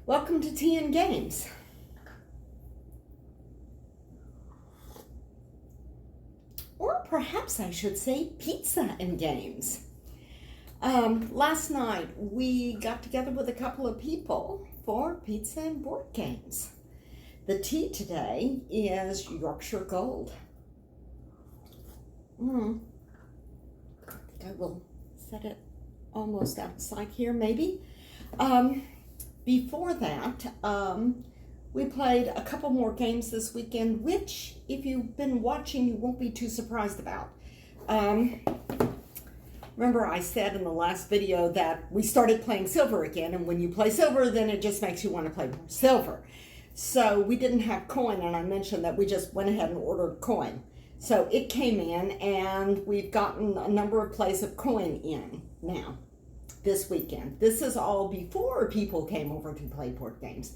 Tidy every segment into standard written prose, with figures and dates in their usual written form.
Welcome to Tea and Games. Or perhaps I should say pizza and games. Last night we got together with a couple of people for pizza and board games. The tea today is Yorkshire Gold. I think I will set it almost outside here maybe. Before that, we played a couple more games this weekend, which, if you've been watching, you won't be too surprised about. Remember I said in the last video that we started playing silver again, and when you play silver, then it just makes you want to play more silver. So we didn't have coin, and I mentioned that we just went ahead and ordered coin. So it came in, and we've gotten a number of plays of coin in now. This weekend. This is all before people came over to play board games.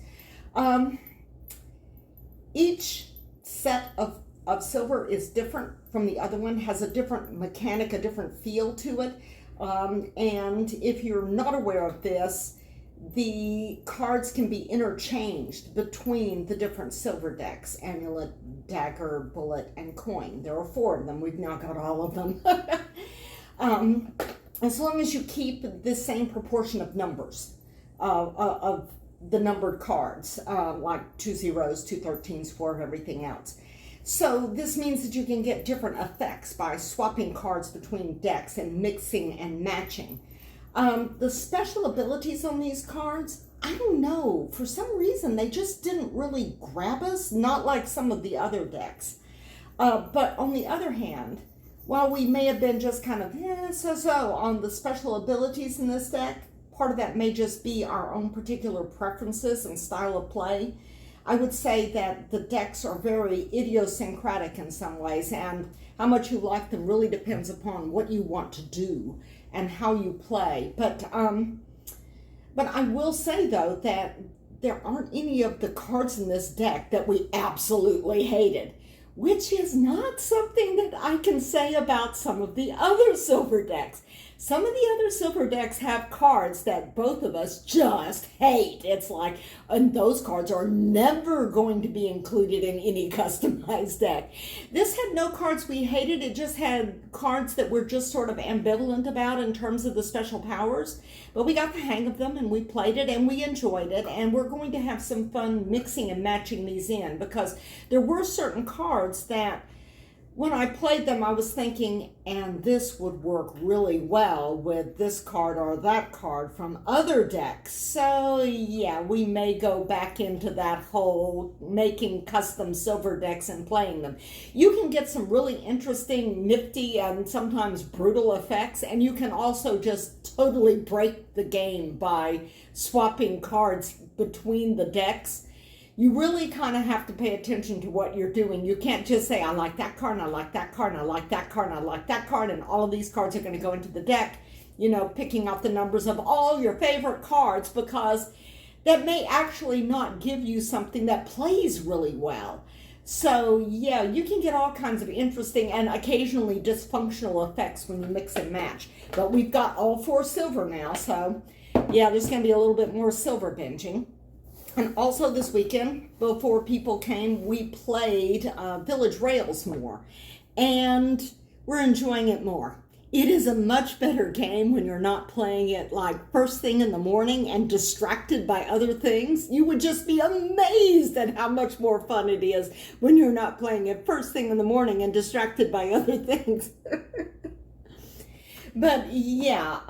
Each set of silver is different from the other one, has a different mechanic, a different feel to it. And if you're not aware of this, the cards can be interchanged between the different silver decks: amulet, dagger, bullet, and coin. There are 4 of them. We've now got all of them. As long as you keep the same proportion of numbers of the numbered cards, like 2 zeros, 2 13s, 4 everything else. So this means that you can get different effects by swapping cards between decks and mixing and matching. The special abilities on these cards, I don't know, for some reason they just didn't really grab us, not like some of the other decks. But on the other hand, while we may have been just kind of, so on the special abilities in this deck, part of that may just be our own particular preferences and style of play. I would say that the decks are very idiosyncratic in some ways, and how much you like them really depends upon what you want to do and how you play. But I will say, though, that there aren't any of the cards in this deck that we absolutely hated, which is not something that I can say about some of the other silver decks. Some of the other silver decks have cards that both of us just hate. It's like, and those cards are never going to be included in any customized deck. This had no cards we hated. It just had cards that we're just sort of ambivalent about in terms of the special powers. But we got the hang of them, and we played it, and we enjoyed it, and we're going to have some fun mixing and matching these in, because there were certain cards that when I played them, I was thinking, and this would work really well with this card or that card from other decks. So yeah, we may go back into that whole making custom silver decks and playing them. You can get some really interesting, nifty, and sometimes brutal effects, and you can also just totally break the game by swapping cards between the decks. You really kind of have to pay attention to what you're doing. You can't just say, I like that card, and I like that card, and I like that card, and I like that card, and all of these cards are going to go into the deck, picking out the numbers of all your favorite cards, because that may actually not give you something that plays really well. So yeah, you can get all kinds of interesting and occasionally dysfunctional effects when you mix and match. But we've got all 4 silver now, so yeah, there's going to be a little bit more silver binging. And also this weekend, before people came, we played Village Rails more. And we're enjoying it more. It is a much better game when you're not playing it like first thing in the morning and distracted by other things. You would just be amazed at how much more fun it is when you're not playing it first thing in the morning and distracted by other things. But yeah,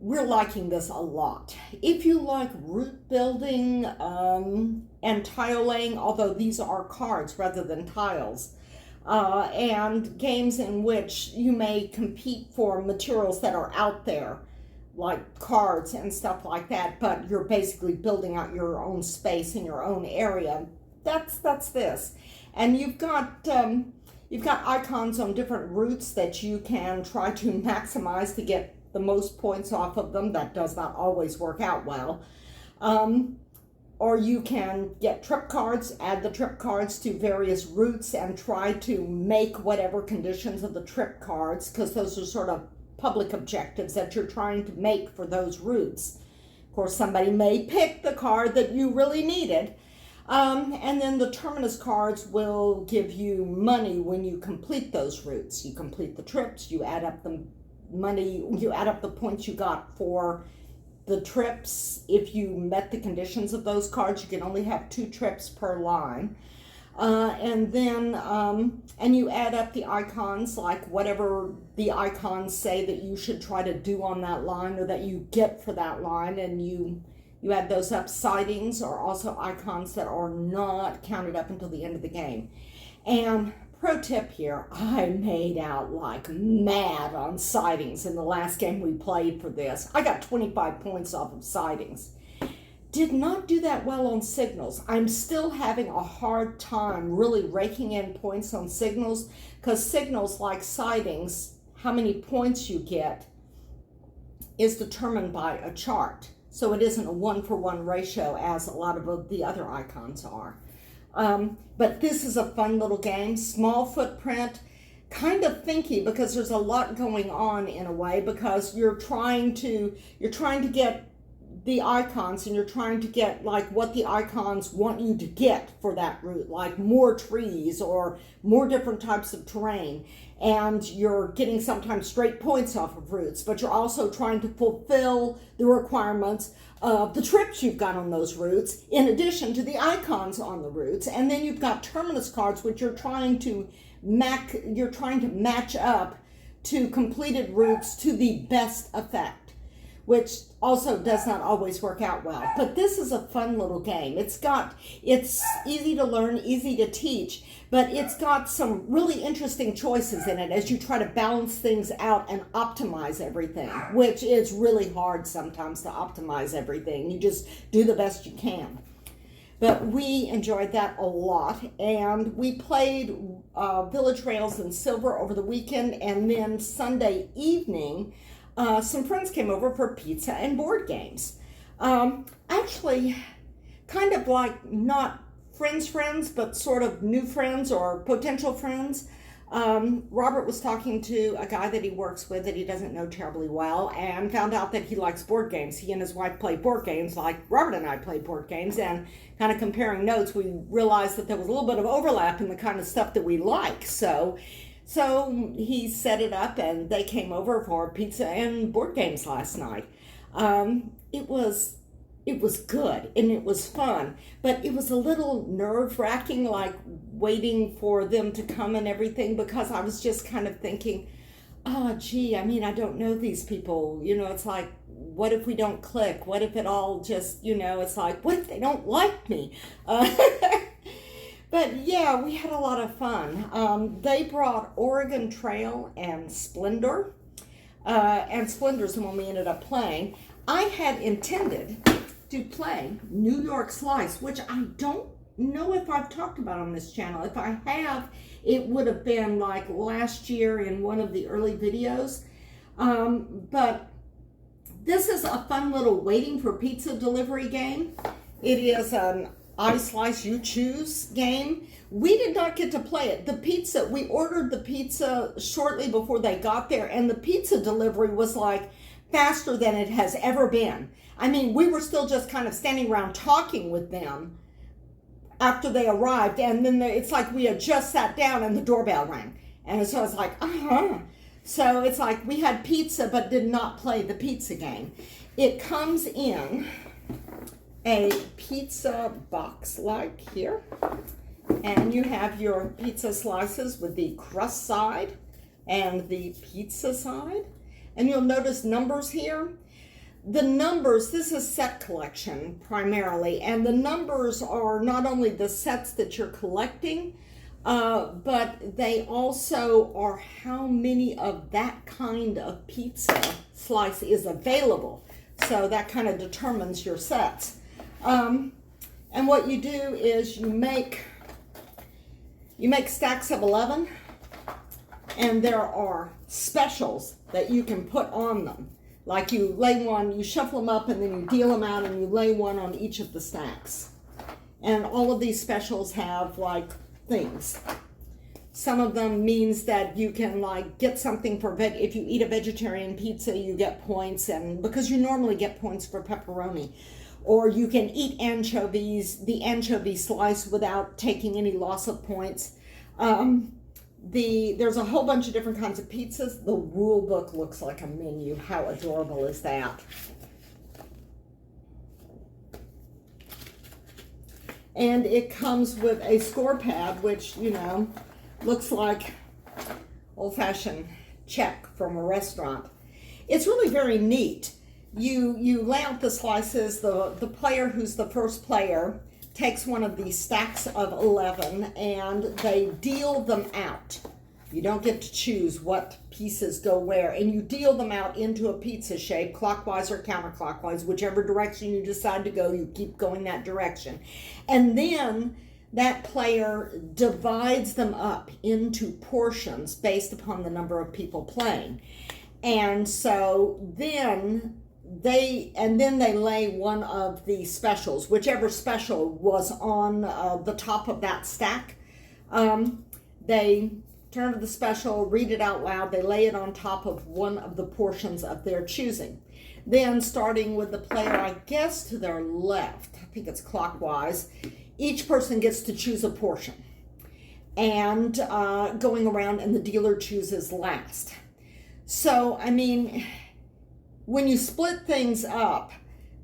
we're liking this a lot. If you like root building and tile laying, although these are cards rather than tiles, and games in which you may compete for materials that are out there, like cards and stuff like that, but you're basically building out your own space in your own area, that's this. And you've got icons on different routes that you can try to maximize to get the most points off of them. That does not always work out well. Or you can get trip cards, add the trip cards to various routes and try to make whatever conditions of the trip cards, because those are sort of public objectives that you're trying to make for those routes. course, somebody may pick the card that you really needed. And then the terminus cards will give you money when you complete those routes. You complete the trips, you add up the money, you add up the points you got for the trips. If you met the conditions of those cards, you can only have 2 trips per line. And then, and you add up the icons, like whatever the icons say that you should try to do on that line or that you get for that line, and you add those up. Sightings are also icons that are not counted up until the end of the game. And pro tip here, I made out like mad on sightings in the last game we played for this. I got 25 points off of sightings. Did not do that well on signals. I'm still having a hard time really raking in points on signals, because signals, like sightings, how many points you get is determined by a chart. So it isn't a 1-for-1 ratio as a lot of the other icons are. But this is a fun little game, small footprint, kind of thinky, because there's a lot going on in a way, because you're trying to get the icons, and you're trying to get like what the icons want you to get for that route, like more trees or more different types of terrain. And you're getting sometimes straight points off of routes, but you're also trying to fulfill the requirements of the trips you've got on those routes, in addition to the icons on the routes. And then you've got terminus cards, which you're trying to match up to completed routes to the best effect, which also does not always work out well. But this is a fun little game. It's easy to learn, easy to teach, but it's got some really interesting choices in it as you try to balance things out and optimize everything, which is really hard sometimes to optimize everything. You just do the best you can. But we enjoyed that a lot, and we played Village Rails and Silver over the weekend, and then Sunday evening, some friends came over for pizza and board games. Actually, kind of like not friends, but sort of new friends or potential friends. Robert was talking to a guy that he works with that he doesn't know terribly well, and found out that he likes board games. He and his wife play board games like Robert and I play board games, and kind of comparing notes, we realized that there was a little bit of overlap in the kind of stuff that we like. So he set it up, and they came over for pizza and board games last night. It was good, and it was fun, but it was a little nerve-wracking, like waiting for them to come and everything, because I was just kind of thinking, oh, gee, I mean, I don't know these people. It's like, what if we don't click? What if it all just, it's like, what if they don't like me? But yeah, we had a lot of fun. They brought Oregon Trail and Splendor. And Splendor's the one we ended up playing. I had intended to play New York Slice, which I don't know if I've talked about on this channel. If I have, it would have been like last year in one of the early videos. But this is a fun little waiting for pizza delivery game. It is an I Slice You Choose game. We did not get to play it. We ordered the pizza shortly before they got there, and the pizza delivery was like faster than it has ever been. I mean, we were still just kind of standing around talking with them after they arrived, and then it's like we had just sat down and the doorbell rang. And so it's like, So it's like we had pizza but did not play the pizza game. It comes in a pizza box like here, and you have your pizza slices with the crust side and the pizza side, and you'll notice numbers here. The numbers, this is set collection primarily, and the numbers are not only the sets that you're collecting, but they also are how many of that kind of pizza slice is available. So that kind of determines your sets. And what you do is you make stacks of 11, and there are specials that you can put on them. Like you lay one, you shuffle them up, and then you deal them out, and you lay one on each of the stacks. And all of these specials have like things. Some of them means that you can like get something for if you eat a vegetarian pizza, you get points, and because you normally get points for pepperoni. Or you can eat anchovies, the anchovy slice, without taking any loss of points. There's a whole bunch of different kinds of pizzas. The rule book looks like a menu. How adorable is that? And it comes with a score pad, which, you know, looks like old-fashioned check from a restaurant. It's really very neat. You lay out the slices. The player who's the first player takes one of these stacks of 11 and they deal them out. You don't get to choose what pieces go where, and you deal them out into a pizza shape, clockwise or counterclockwise, whichever direction you decide to go, you keep going that direction. And then that player divides them up into portions based upon the number of people playing. And so then they lay one of the specials, whichever special was on the top of that stack. They turn to the special, read it out loud. They lay it on top of one of the portions of their choosing. Then, starting with the player, I guess, to their left, I think it's clockwise, each person gets to choose a portion. And going around, and the dealer chooses last. So, I mean, when you split things up,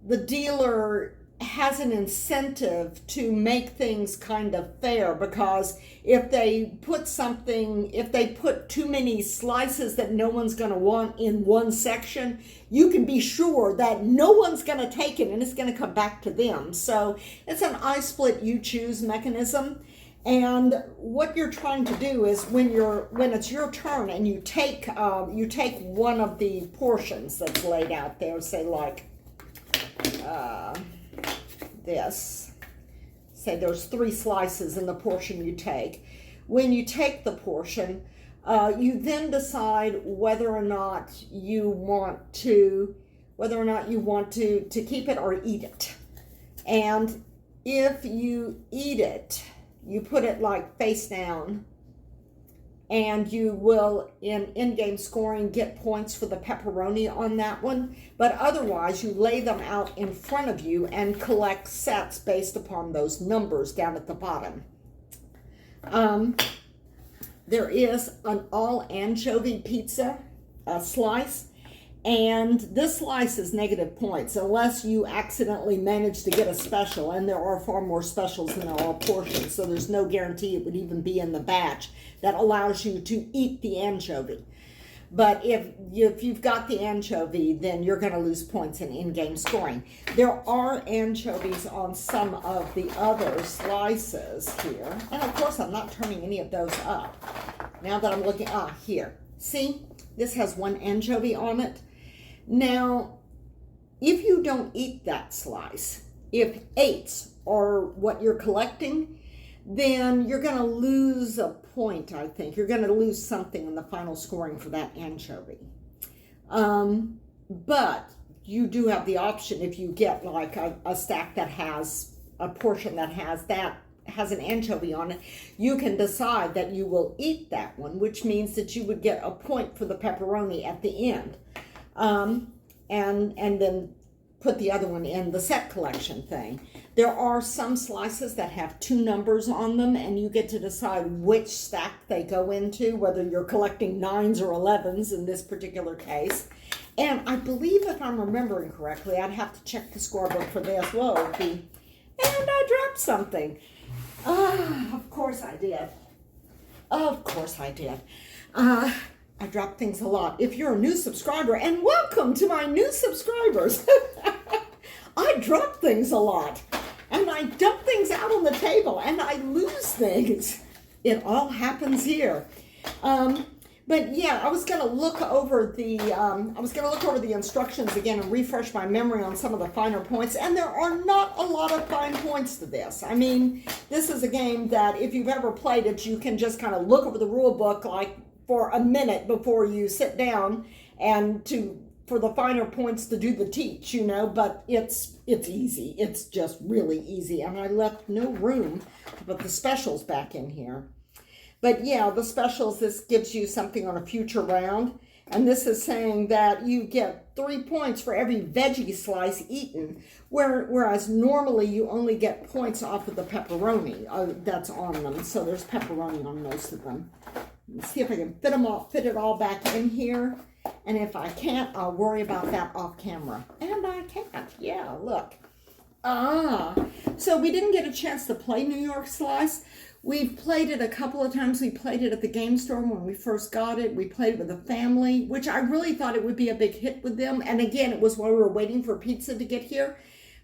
the dealer has an incentive to make things kind of fair, because if they put too many slices that no one's going to want in one section, you can be sure that no one's going to take it and it's going to come back to them. So it's an I split, you choose mechanism. And what you're trying to do is when it's your turn and you take one of the portions that's laid out there, say like this. Say there's 3 slices in the portion you take. When you take the portion, you then decide whether or not you want to keep it or eat it. And if you eat it, you put it like face down, and you will, in-game scoring, get points for the pepperoni on that one. But otherwise, you lay them out in front of you and collect sets based upon those numbers down at the bottom. There is an all anchovy pizza slice, and this slice is negative points unless you accidentally manage to get a special, and there are far more specials than there are portions, so there's no guarantee it would even be in the batch that allows you to eat the anchovy. But if you've got the anchovy, then you're going to lose points in in-game scoring. There are anchovies on some of the other slices here, and of course I'm not turning any of those up. Now that I'm looking, here, see, this has 1 anchovy on it. Now, if you don't eat that slice, if 8s are what you're collecting, then you're going to lose a point, I think. You're going to lose something in the final scoring for that anchovy. But you do have the option, if you get like a stack that has a portion that has an anchovy on it, you can decide that you will eat that one, which means that you would get a point for the pepperoni at the end. And then put the other one in the set collection thing. There are some slices that have 2 numbers on them, and you get to decide which stack they go into, whether you're collecting 9s or 11s in this particular case. And I believe, if I'm remembering correctly, I'd have to check the scorebook for this. Whoa, and I dropped something. Of course I did. Of course I did. I drop things a lot. If you're a new subscriber, and welcome to my new subscribers, I drop things a lot, and I dump things out on the table, and I lose things. It all happens here. But yeah, I was going to look over the instructions again and refresh my memory on some of the finer points, and there are not a lot of fine points to this. I mean, this is a game that if you've ever played it, you can just kind of look over the rule book like for a minute before you sit down and for the finer points to do the teach, you know, but it's easy. It's just really easy. And I left no room to put the specials back in here. But yeah, the specials, this gives you something on a future round. And this is saying that you get 3 points for every veggie slice eaten, whereas normally you only get points off of the pepperoni that's on them. So there's pepperoni on most of them. Let's see if I can fit it all back in here. And if I can't, I'll worry about that off camera. And I can't. Yeah, look. So we didn't get a chance to play New York Slice. We've played it a couple of times. We played it at the game store when we first got it. We played it with the family, which I really thought it would be a big hit with them. And again, it was while we were waiting for pizza to get here.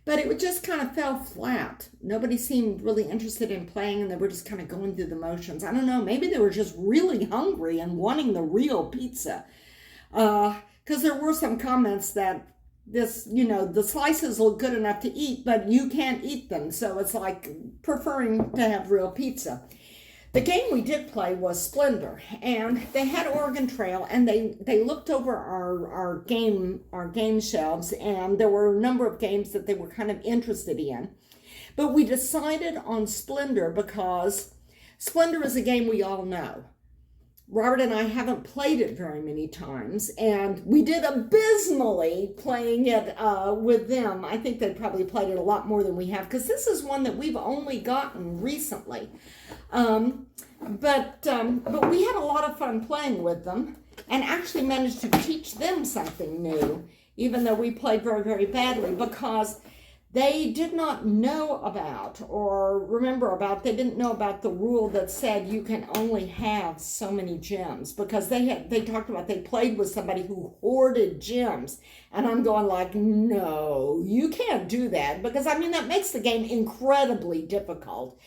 But it just kind of fell flat. Nobody seemed really interested in playing, and they were just kind of going through the motions. I don't know. Maybe they were just really hungry and wanting the real pizza. Because there were some comments that this, the slices look good enough to eat, but you can't eat them. So it's like preferring to have real pizza. The game we did play was Splendor, and they had Oregon Trail, and they looked over our game shelves, and there were a number of games that they were kind of interested in. But we decided on Splendor because Splendor is a game we all know. Robert and I haven't played it very many times, and we did abysmally playing it with them. I think they probably played it a lot more than we have, because this is one that we've only gotten recently. But we had a lot of fun playing with them, and actually managed to teach them something new, even though we played very, very badly, because they did not know about or remember about, they didn't know about the rule that said you can only have so many gems, because they talked about they played with somebody who hoarded gems. And I'm going like, no, you can't do that, because I mean, that makes the game incredibly difficult.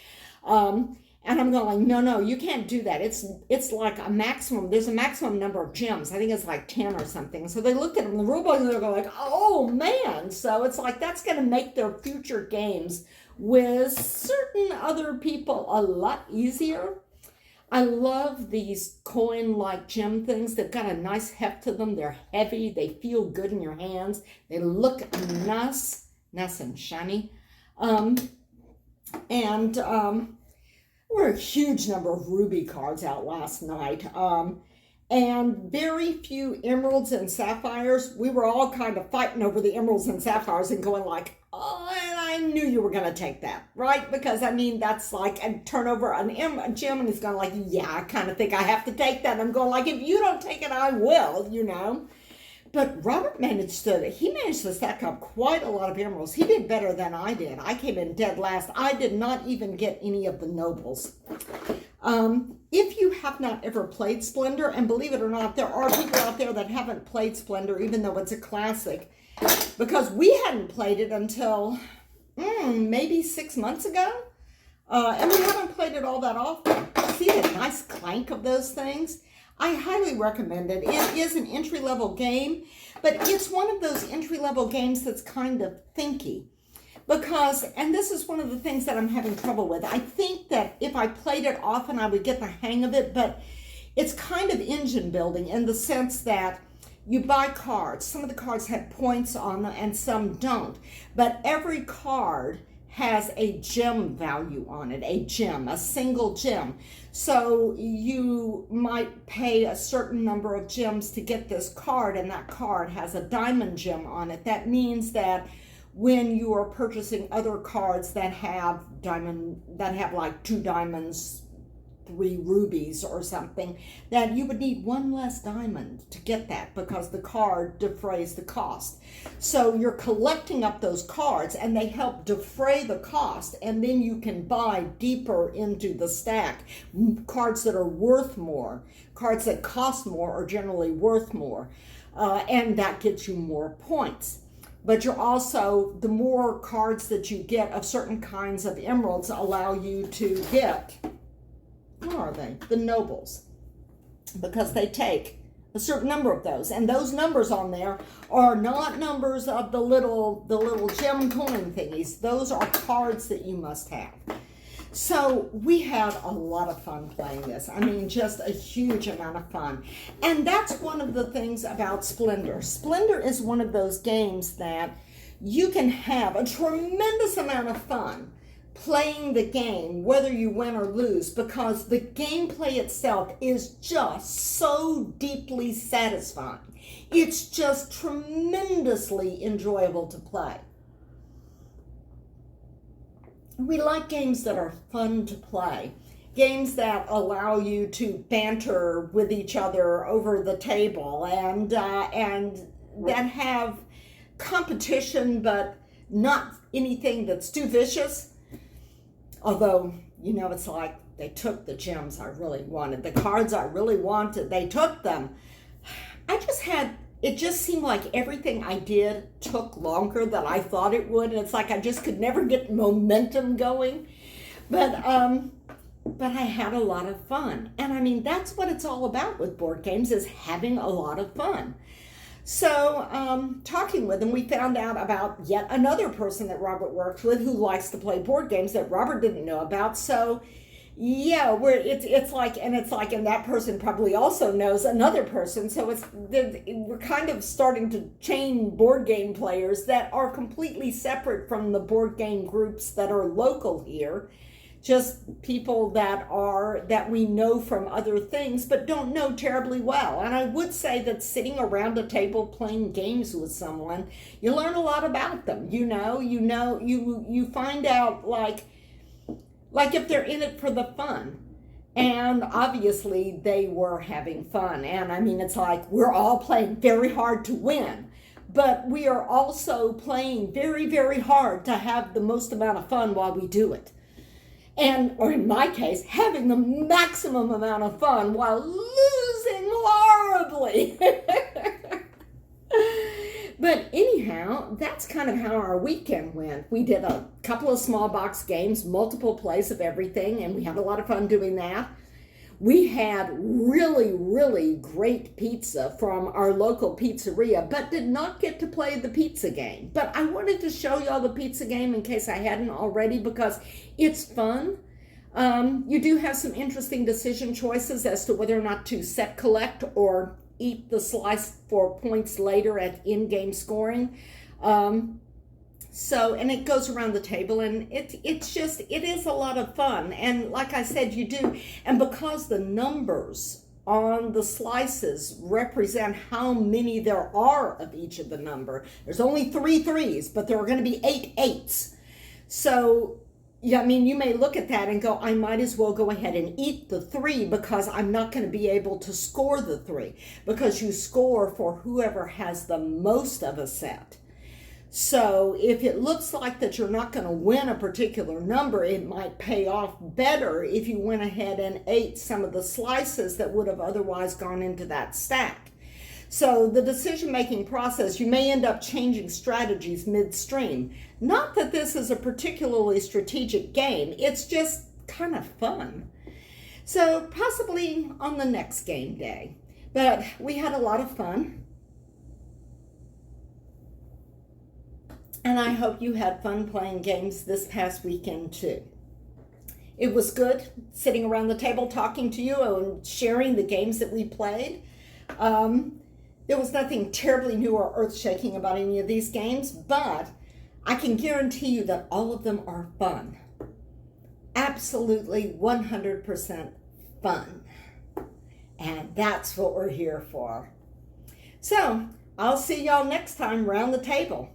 And I'm going, no, you can't do that. It's like a maximum, there's a maximum number of gems. I think it's like 10 or something. So they looked at them, the rule book, and they're going like, oh man. So it's like, that's going to make their future games with certain other people a lot easier. I love these coin-like gem things. They've got a nice heft to them. They're heavy. They feel good in your hands. They look nice and shiny. Were a huge number of ruby cards out last night, and very few emeralds and sapphires. We were all kind of fighting over the emeralds and sapphires and going like, oh, and I knew you were going to take that, right? Because, I mean, that's like a turn over a gem, and he's going like, yeah, I kind of think I have to take that. And I'm going like, if you don't take it, I will, But Robert managed to stack up quite a lot of emeralds. He did better than I did. I came in dead last. I did not even get any of the nobles. If you have not ever played Splendor, and believe it or not, there are people out there that haven't played Splendor, even though it's a classic, because we hadn't played it until maybe 6 months ago, and we haven't played it all that often. See the nice clank of those things? I highly recommend it. It is an entry-level game, but it's one of those entry-level games that's kind of thinky. Because, and this is one of the things that I'm having trouble with, I think that if I played it often, I would get the hang of it, but it's kind of engine building in the sense that you buy cards. Some of the cards have points on them and some don't, but every card has a gem value on it, a single gem. So you might pay a certain number of gems to get this card, and that card has a diamond gem on it. That means that when you are purchasing other cards that have like 2 diamonds, 3 rubies or something, that you would need 1 less diamond to get that, because the card defrays the cost. So you're collecting up those cards, and they help defray the cost, and then you can buy deeper into the stack cards that are worth more. Cards that cost more are generally worth more, and that gets you more points. But you're also, the more cards that you get of certain kinds of emeralds allow you to get, what are they? The nobles. Because they take a certain number of those. And those numbers on there are not numbers of the little gem coin thingies. Those are cards that you must have. So we had a lot of fun playing this. I mean, just a huge amount of fun. And that's one of the things about Splendor. Splendor is one of those games that you can have a tremendous amount of fun playing the game, whether you win or lose, because the gameplay itself is just so deeply satisfying. It's just tremendously enjoyable to play. We like games that are fun to play, games that allow you to banter with each other over the table, and that have competition, but not anything that's too vicious. Although, you know, it's like they took the gems I really wanted, the cards I really wanted, they took them. It just seemed like everything I did took longer than I thought it would, and it's like I just could never get momentum going. But I had a lot of fun. And I mean, that's what it's all about with board games, is having a lot of fun. So, talking with him, we found out about yet another person that Robert works with who likes to play board games that Robert didn't know about. So, yeah, it's like, and that person probably also knows another person. So we're kind of starting to chain board game players that are completely separate from the board game groups that are local here. Just people that we know from other things, but don't know terribly well. And I would say that sitting around a table playing games with someone, you learn a lot about them. You find out like if they're in it for the fun. And obviously they were having fun. And I mean, it's like we're all playing very hard to win, but we are also playing very, very hard to have the most amount of fun while we do it. Or in my case, having the maximum amount of fun while losing horribly. But anyhow, that's kind of how our weekend went. We did a couple of small box games, multiple plays of everything, and we had a lot of fun doing that. We had really, really great pizza from our local pizzeria, but did not get to play the pizza game. But I wanted to show y'all the pizza game in case I hadn't already, because it's fun. You do have some interesting decision choices as to whether or not to set collect or eat the slice for points later at in-game scoring. And it goes around the table, and it is a lot of fun. And like I said, you do, and because the numbers on the slices represent how many there are of each of the number. There's only 3 3s, but there are going to be 8 8s. So, yeah, I mean, you may look at that and go, I might as well go ahead and eat the 3 because I'm not going to be able to score the 3, because you score for whoever has the most of a set. So if it looks like that you're not going to win a particular number, it might pay off better if you went ahead and ate some of the slices that would have otherwise gone into that stack. So the decision-making process, you may end up changing strategies midstream. Not that this is a particularly strategic game, it's just kind of fun. So possibly on the next game day. But we had a lot of fun. And I hope you had fun playing games this past weekend too. It was good sitting around the table talking to you and sharing the games that we played. There was nothing terribly new or earth-shaking about any of these games, but I can guarantee you that all of them are fun. Absolutely 100% fun. And that's what we're here for. So, I'll see y'all next time around the table.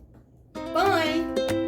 Bye!